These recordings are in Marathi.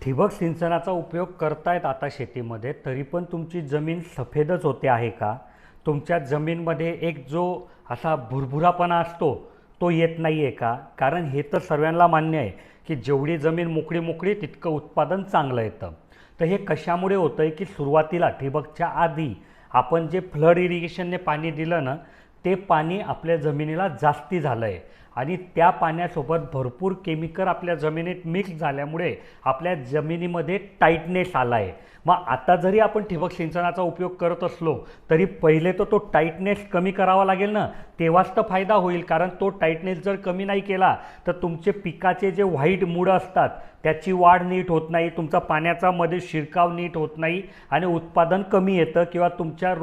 ठिबक सिंचनाचा उपयोग करतायत आता शेतीमध्ये, तरी पण तुमची जमीन सफेदच होते आहे का? तुमच्या जमीनमध्ये एक जो असा भुरभुरापणा असतो तो येत नाही आहे का? कारण हे तर सर्वांना मान्य आहे की जेवढी जमीन मोकळी मोकळी तितकं उत्पादन चांगलं येतं. तर हे कशामुळे होतं आहे की सुरुवातीला ठिबकच्या आधी आपण जे फ्लड इरिगेशनने पाणी दिलं ना, ते पाणी आपल्या जमिनीला जास्ती झालं आहे आणि त्या पाण्यासोबत भरपूर केमिकल आपल्या जमिनीत मिक्स झाल्यामुळे आपल्या जमिनीमध्ये टाईटनेस आला आहे. मग आता जरी आपण ठिबक सिंचनाचा उपयोग करत असलो तरी पहिले तर तो टाईटनेस कमी करावा लागेल ना, तेव्हाच तर फायदा होईल. कारण तो टाईटनेस जर कमी नाही केला तर तुमचे पिकाचे जे व्हाईट मुळं असतात त्याची वाढ नीट होत नाही, तुमचा पाण्याचा मध्ये शिरकाव नीट होत नाही आणि उत्पादन कमी येतं किंवा तुमच्या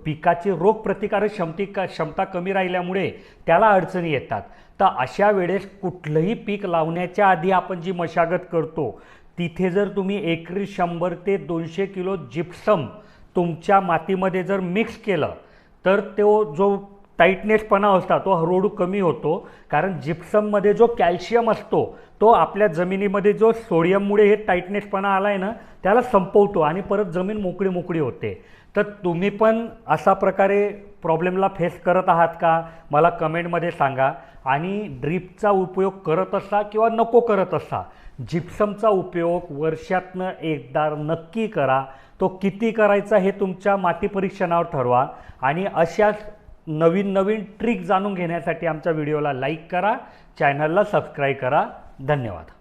पिकाची रोगप्रतिकारक क्षमता कमी राहिल्यामुळे त्याला अडचणी येतात. तर अशा वेळेस कुठलंही पीक लावण्याच्या आधी आपण जी मशागत करतो तिथे जर तुम्ही एकरी 100 ते 200 किलो जिप्सम तुमच्या मातीमध्ये जर मिक्स केलं तर तो जो टाईटनेसपणा असता तो हळूहळू कमी होतो. कारण जिप्सममध्ये जो कॅल्शियम असतो तो आपल्या जमिनीमध्ये जो सोडियममुळे हे टाईटनेसपणा आला आहे ना त्याला संपवतो आणि परत जमीन मोकळी मोकळी होते. तर तुम्ही पण अशा प्रकारे प्रॉब्लेमला फेस करत आहात का, मला कमेंटमध्ये सांगा. आणि ड्रीपचा उपयोग करत असा किंवा नको करत असा, जिप्समचा उपयोग वर्षातनं एकदा नक्की करा. तो किती करायचा हे तुमच्या माती परीक्षणावर ठरवा. आणि अशाच नवीन नवीन ट्रिक जाणून घेण्यासाठी आमच्या व्हिडिओला लाईक करा, चॅनलला सबस्क्राईब करा. धन्यवाद.